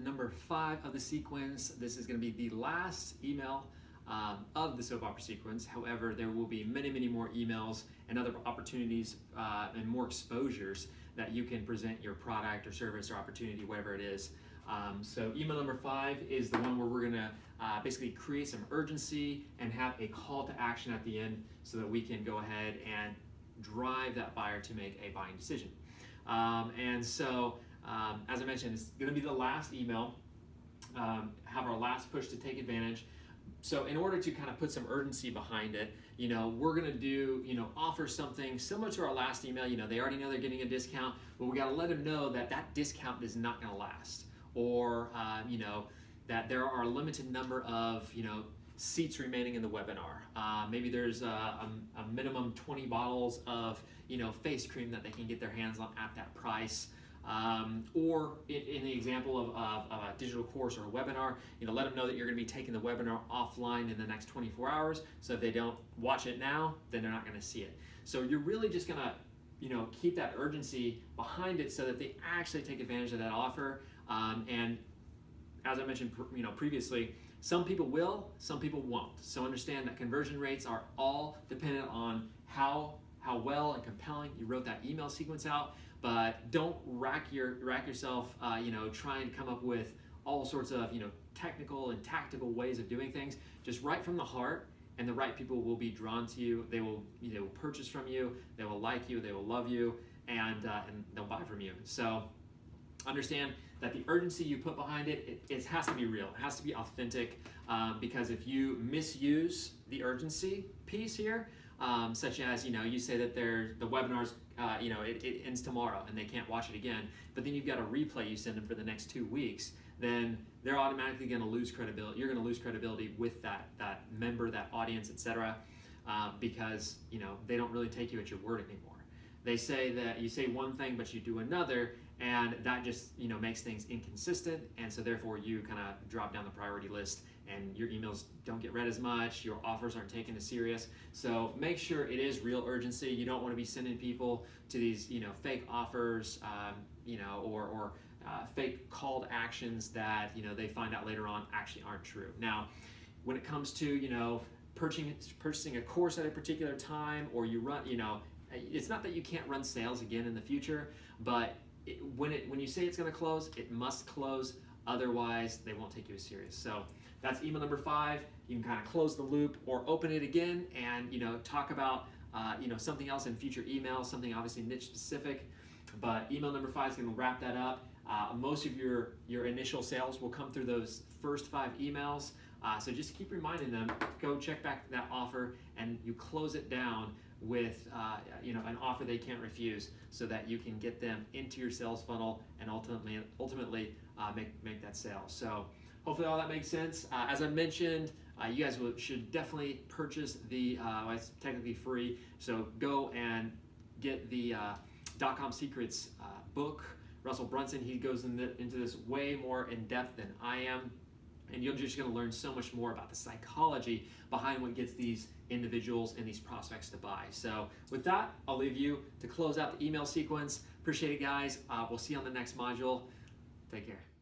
number 5 of the sequence. This is going to be the last email of the soap opera sequence. However, there will be many, many more emails and other opportunities and more exposures that you can present your product or service or opportunity, whatever it is. So email number 5 is the one where we're going to basically create some urgency and have a call to action at the end so that we can go ahead and drive that buyer to make a buying decision. As I mentioned, it's going to be the last email, have our last push to take advantage. So in order to kind of put some urgency behind it, we're going to do, offer something similar to our last email. They already know they're getting a discount, but we got to let them know that that discount is not going to last, or that there are a limited number of seats remaining in the webinar. Maybe there's a minimum 20 bottles of face cream that they can get their hands on at that price. Or in the example of a digital course or a webinar, let them know that you're going to be taking the webinar offline in the next 24 hours. So if they don't watch it now, then they're not going to see it. So you're really just going to keep that urgency behind it so that they actually take advantage of that offer. And as I mentioned previously, some people will, some people won't. So understand that conversion rates are all dependent on how well and compelling you wrote that email sequence out. But don't rack yourself, trying to come up with all sorts of technical and tactical ways of doing things. Just write from the heart, and the right people will be drawn to you. They will purchase from you. They will like you. They will love you, and they'll buy from you. So understand that the urgency you put behind it has to be real. It has to be authentic, because if you misuse the urgency piece here, such as you say that the webinars it ends tomorrow and they can't watch it again, but then you've got a replay you send them for the next 2 weeks, then they're automatically going to lose credibility. You're going to lose credibility with that member, that audience, etc., because they don't really take you at your word anymore. They say that you say one thing but you do another, and that just makes things inconsistent, and so therefore you kind of drop down the priority list and your emails don't get read as much, your offers aren't taken as serious. So make sure it is real urgency. You don't want to be sending people to these fake offers, or fake call to actions that they find out later on actually aren't true. Now, when it comes to purchasing a course at a particular time, or you run, it's not that you can't run sales again in the future, but when you say it's going to close, it must close. Otherwise, they won't take you as serious. So that's email number 5. You can kind of close the loop or open it again and talk about something else in future emails, something obviously niche specific. But email number 5 is going to wrap that up. Most of your initial sales will come through those first 5 emails. So just keep reminding them, go check back that offer, and you close it down with an offer they can't refuse, so that you can get them into your sales funnel and ultimately make that sale. So hopefully all that makes sense. As I mentioned, you guys should definitely purchase the, it's technically free, so go and get the .com Secrets book. Russell Brunson, he goes into this way more in depth than I am. And you're just going to learn so much more about the psychology behind what gets these individuals and these prospects to buy. So with that, I'll leave you to close out the email sequence. Appreciate it, guys. We'll see you on the next module. Take care.